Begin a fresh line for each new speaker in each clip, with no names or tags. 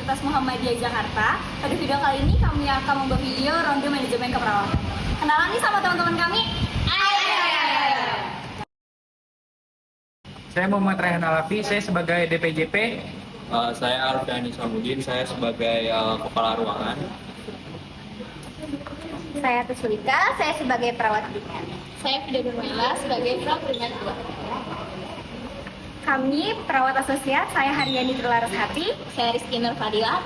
Universitas Muhammadiyah Jakarta. Pada video kali ini kami akan membuat video ronde manajemen keperawatan. Kenalan nih sama teman-teman kami. Ayo.
Saya Muhammad Rayhan Alafi, saya sebagai DPJP.
Saya Alfiani Samudin, saya sebagai kepala ruangan.
Saya Tusulika, saya sebagai perawat primer.
Saya Fida Nurmaila sebagai perawat primer 2.
Kami perawat asosiat, saya Haryani Trilarasati.
Saya Rizky Nurfadila.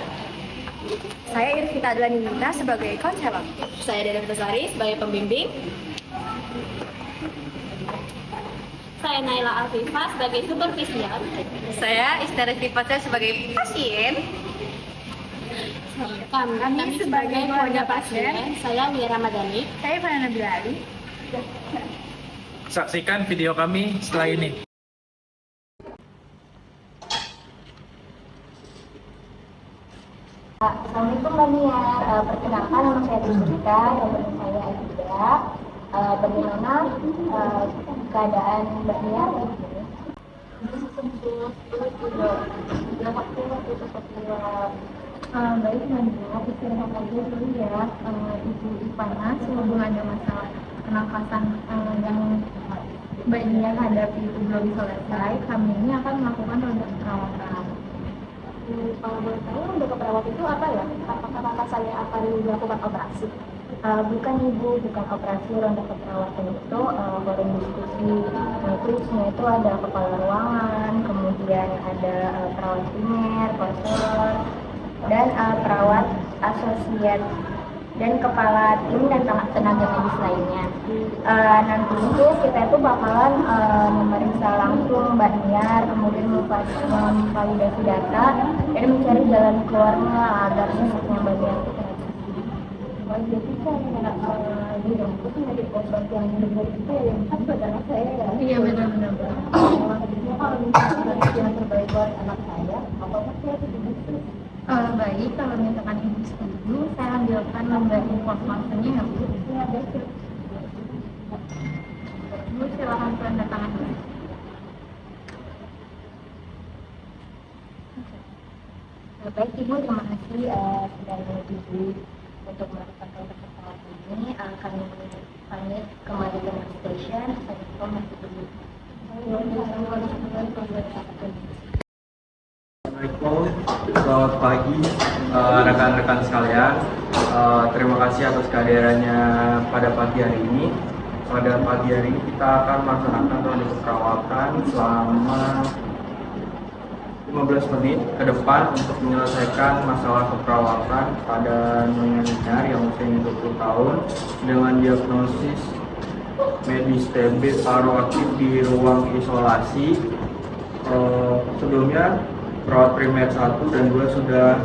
Saya Irvita Adlaninita sebagai konselor.
Saya Dede Besari sebagai pembimbing. Saya Naila Alfifa sebagai supervisor.
Saya Istana Tifasya sebagai pasien.
Kami sebagai keluarga pasien. Saya Lia Ramadhani.
Saya Fana Bilali.
Saksikan video kami setelah ini.
Assalamualaikum Mbak Niar, perkenalkan nama saya Tusulika dan teman saya Aida. Bagaimana keadaan Mbak Niar hari ini? Baik Mbak Niar, istirahat aja dulu ya. Ibu panas sebelum ada masalah pernafasan yang Mbak Niar hadapi itu belum selesai. Kami ini akan melakukan ronde perawatan. Kalau boleh tahu, ronde keperawat itu apa ya? Apakah saya akan dilakukan operasi? Bukan Ibu, bukan operasi. Ronde keperawatan itu forum diskusi. Nah, itu isinya itu ada kepala ruangan, kemudian ada perawat primer, konselor, dan perawat asosiat dan kepala tim dan tenaga medis lainnya. Nanti itu kita itu bakalan memeriksa langsung Mbak Niar, kemudian memvalidasi data dan mencari jalan keluarnya agar sehatnya Mbak Niar itu terjadi. Jadi saya di rumput menjadi obat yang benar itu yang khas buat anak saya ya. Iya benar-benar. Kalau misalnya yang terbaik buat anak saya, apa saya tidak bisa. Baik, kalau misalkan Ibu setuju, saya ambilkan lembar informasinya ya Bu. Iya, betul. Bu, silakan tanda tangan dulu. Baik Ibu, terima kasih sudah menyetujui untuk melakukan ronde perawatan ini. Kami pamit kembali ke station. Assalamualaikum warahmatullahi wabarakatuh.
Assalamualaikum, selamat pagi rekan-rekan sekalian. Terima kasih atas kehadirannya pada pagi hari ini. Pada pagi hari ini kita akan melaksanakan ronde keperawatan selama 15 menit ke depan untuk menyelesaikan masalah keperawatan pada Nyonya Niar yang usianya 20 tahun dengan diagnosis medis TB paru-aktif di ruang isolasi. Sebelumnya perawat primer 1 dan 2 sudah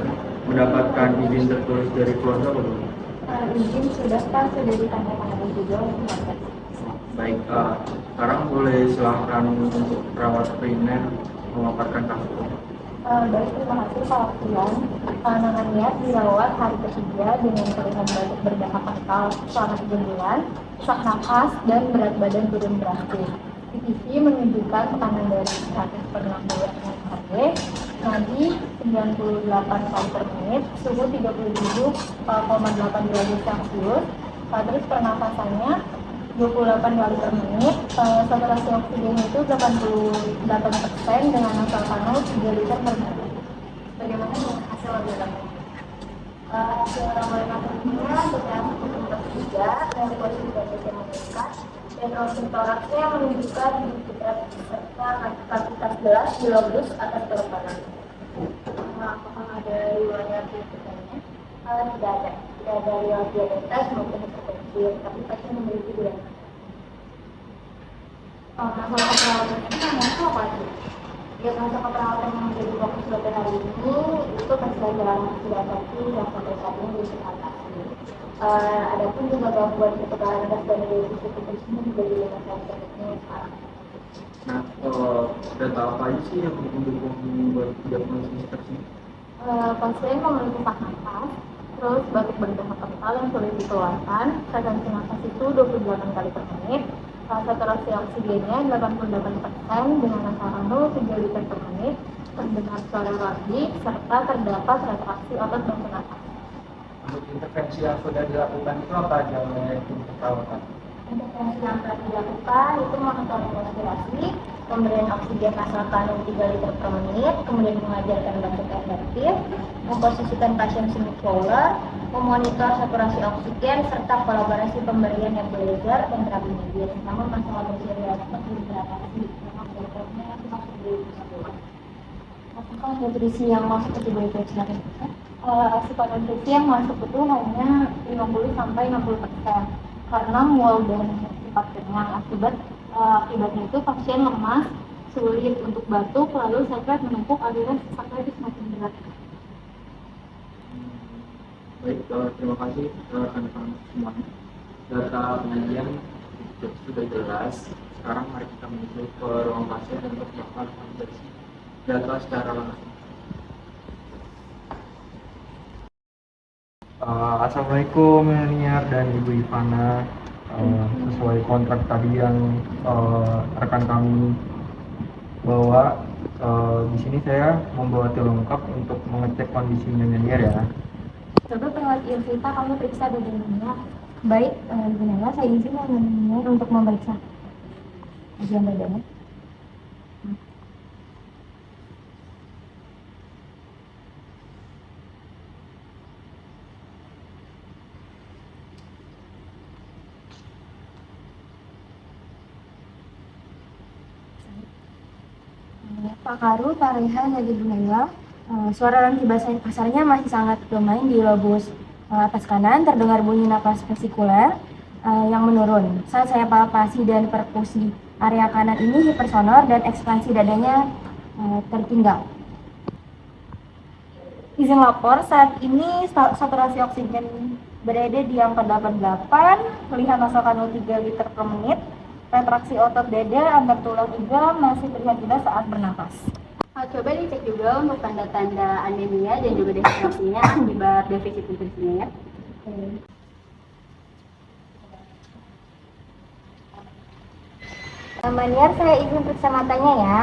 mendapatkan izin tertulis dari keluarga belum?
Izin sudah Pak, sudah ditandatangani juga.
Baik, sekarang boleh silahkan untuk perawat primer memaparkan kasus.
Baik, terima kasih Pak Alfian. Nyonya Niar dirawat hari ketiga dengan keluhan batuk berdahak kental selama 3 bulan, sesak nafas dan berat badan turun drastis. CTC menunjukkan tekanan dari 100/60 mmHg, nadi 98 kali per menit, suhu 37,8 derajat Celcius, terus pernafasannya 28 kali per menit, saturasi oksigen itu 88% dengan asal panel 3 liter per menit. Bagaimana dengan hasil laboratorium? Hasil laboratoriumnya sedang tiga dari posisi diabetes meningkat dan oksigen toraksnya menunjukkan berat serta kapasitas gelas di lobus atas belok kanan. Apakah ada riwayat diabetesnya? Tidak ada. Tidak ada riwayat diabetes maupun hipertensi, tapi pasien memiliki gula. Masalah keperawatan ini namanya apa sih? Diagnosa keperawatan yang menjadi fokus pada hari ini itu kesadaran oksidatif yang sampai saat ini belum teratasi. Adapun juga gangguan kepekatan dan defisit nutrisi menjadi masalah terkecil sekarang.
Nah, data apa aja sih yang mendukung buat diagnosis tersebut?
Pasien memiliki sesak nafas, terus batuk berdahak kental yang sulit dikeluarkan, frekuensi nafas itu 28 kali per menit, saturasi oksigennya 88% dengan masalah 0,3 liter per menit, terdengar suara ragi, serta terdapat retraksi otot bantu nafas.
Untuk intervensi yang sudah dilakukan itu apa aja oleh tim perawatan?
Intervensi yang telah dilakukan itu monitoring respirasi, pemberian oksigen asal kandung 3 liter per menit, kemudian mengajarkan batuk efektif, memposisikan pasien semi-crawler, memonitor saturasi oksigen, serta kolaborasi pemberian nebulizer dan terapi medis. Namun masalah berserius seperti hidratasi, memang dokternya itu masuk di sekolah. Apakah nutrisi yang masuk ke tubuh itu silakan? Asupan nutrisi yang masuk itu hanya 50-60%. Karena mual dan cepat kenyang akibatnya itu pasien lemas, sulit untuk batuk, lalu sakit menumpuk, aliran sakit itu semakin berat.
Baik, terima kasih rekan-rekan semuanya. Data pengajian sudah jelas. Sekarang mari kita menuju ke ruang pasien untuk melakukan validasi data secara langsung. Assalamualaikum Niar dan Ibu Ivana. Sesuai kontrak tadi yang rekan kami bawa, di sini saya membawa tim lengkap untuk mengecek kondisinya Niar ya.
Coba lewat Irvita kamu periksa dadanya. Baik, Ibu Nela, saya izin mengenai untuk memeriksa bagian dadanya. Pak Karu, Pak Rehan, dan Ibu Nela, suara ranti pasarnya masih sangat bermain di lobus atas kanan, terdengar bunyi napas vesikuler yang menurun. Saat saya palpasi dan perkusi area kanan ini hipersonor dan ekspansi dadanya tertinggal. Izin lapor, saat ini saturasi oksigen berada di angka 88, melihat masakan 3 liter per menit, retraksi otot dada antar tulang juga masih terlihat tidak saat bernapas.
Coba dicek juga untuk tanda-tanda anemia dan juga dehidrasinya akibat defisit nutrisinya ya.
Mbak Niar, saya izin periksa matanya ya.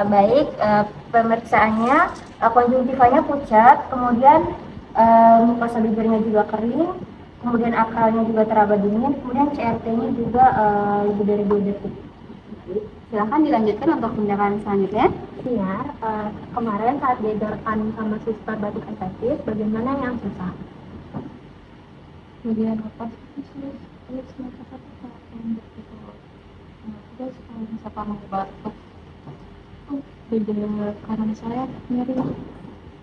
Baik, pemeriksaannya konjungtivanya pucat, kemudian mukosa bibirnya juga kering, kemudian akalnya juga teraba dingin, kemudian CRT-nya juga lebih dari 2 detik.
Silahkan dilanjutkan untuk tindakan selanjutnya.
Niar, kemarin saat diajarkan sama suster batuk efektif, bagaimana yang susah? Bagian apa sih? Terus kalau misalkan mau batuk, beda kanan saya nyeri,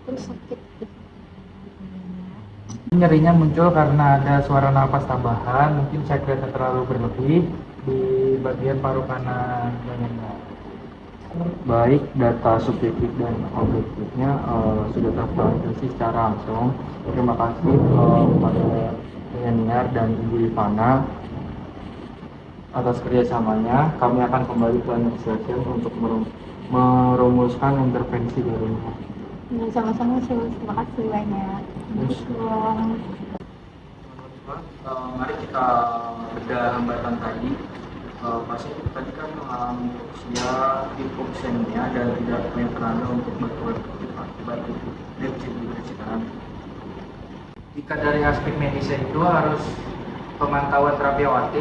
terus sakit.
Nyerinya muncul karena ada suara napas tambahan, mungkin sekretnya terlalu berlebih di bagian paru kanan dan yang baik. Data subjektif dan objektifnya sudah tervalidasi secara langsung. Terima kasih kepada Niar dan Ibu Ivana atas kerjasamanya. Kami akan kembali ke next session untuk merumuskan intervensi barunya.
Sama-sama, terima kasih banyak.
Mari kita bedah hambatan tadi. Pasien tadi kan mengalami usia hipoksemia dan tidak punya tanda untuk batuk akibat defisit nutrisi kanan.
Jika dari aspek medisnya itu harus pemantauan terapi OAT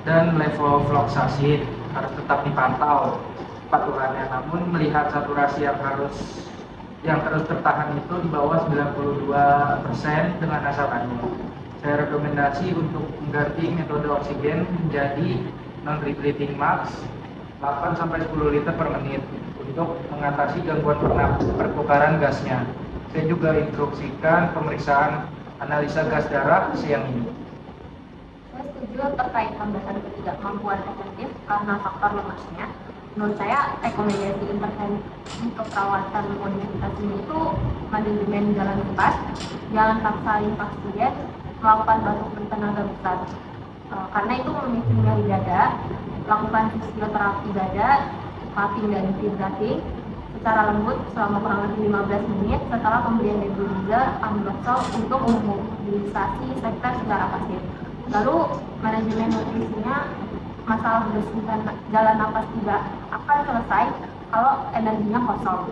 dan level floksasid harus tetap dipantau paturannya. Namun melihat saturasi yang terus tertahan itu di bawah 92% dengan asalkannya, saya rekomendasi untuk mengganti metode oksigen menjadi non-rebreathing max 8-10 liter per menit untuk mengatasi gangguan pertukaran gasnya. Saya juga instruksikan pemeriksaan analisa gas darah siang ini.
Saya setuju terkait hambatan ketidakmampuan efektif karena faktor lemasnya. Menurut saya rekomendasi intervensi keperawatan modifikasi itu manajemen jalan lepas, jalan paksa pasien, melakukan batuk bertenaga besar. Karena itu memicu nyeri dada, lakukan fisioterapi dada, cupping dan vibrating, secara lembut selama kurang lebih 15 menit setelah pemberian nebulizer amlodipine untuk memobilisasi sekret secara pasif. Lalu manajemen nutrisinya, masalah bersihkan jalan napas tidak akan selesai kalau energinya kosong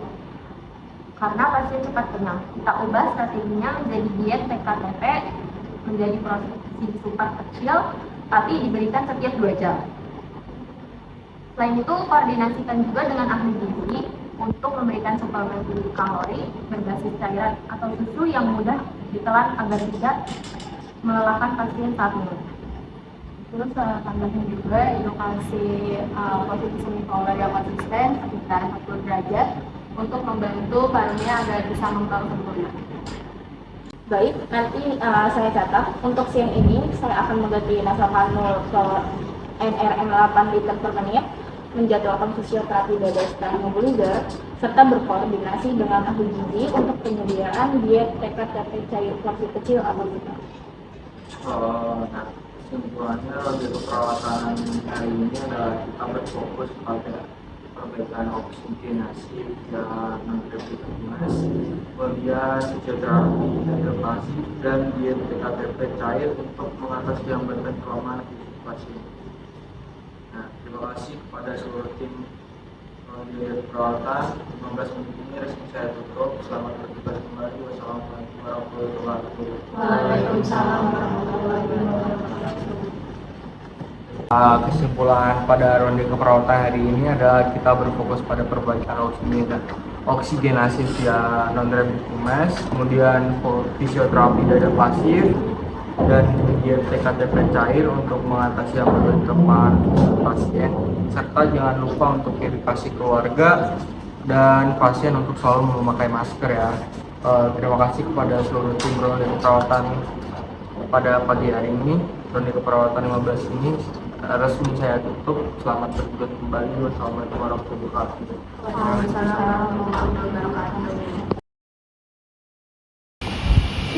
karena pasien cepat kenyang. Kita ubah strateginya menjadi diet TKTP, menjadi porsi super kecil tapi diberikan setiap 2 jam. Selain itu, koordinasikan juga dengan ahli gizi untuk memberikan suplemen tinggi kalori berbasis cairan atau susu yang mudah ditelan agar tidak melelahkan pasien saat minum. Terus tambahnya juga edukasi posisi semicolor yang konsisten sekitar 40 derajat untuk membantu pasien agar bisa mengembang sempurna.
Baik, nanti saya catat. Untuk siang ini saya akan mengganti nasokanul ke NRM 8 liter per menit, menjadwalkan fisioterapi dada setelah nebulizer, serta berkoordinasi dengan ahli gizi untuk penyediaan diet TKTP cair porsi kecil atau tidak.
Nah, kesimpulannya di keperawatan hari ini adalah kita berfokus pada perbaikan oksigenasi dan non-reaktivitas, kemudian fisioterapi, hidratasi, dan diet TKTP cair untuk mengatasi hambatan kelemahan fisik pasien. Nah, terima kasih kepada seluruh tim diet perawatan. 15 menit ini resmi saya tutup. Selamat bertugas kembali. Wassalamualaikum warahmatullahi wabarakatuh.
Waalaikumsalam warahmatullahi wabarakatuh.
Kesimpulan pada ronde keperawatan hari ini adalah kita berfokus pada perbaikan oksigenasi via non-reaktivitas, kemudian fisioterapi dada pasif, dan diet TKTP cair untuk mengatasi hambatan kelemahan pasien, serta jangan lupa untuk edukasi keluarga dan pasien untuk selalu memakai masker ya. Terima kasih kepada seluruh tim ronde keperawatan pada pagi hari ini. Ronde keperawatan 15 ini resmi saya tutup. Selamat bertugas kembali. Wassalamualaikum warahmatullahi wabarakatuh.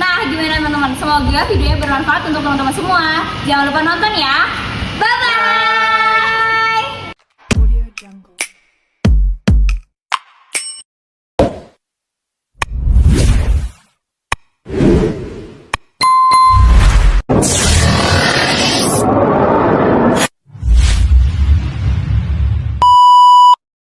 Nah, gimana teman-teman? Semoga videonya bermanfaat untuk teman-teman semua. Jangan lupa nonton ya. Bye-bye!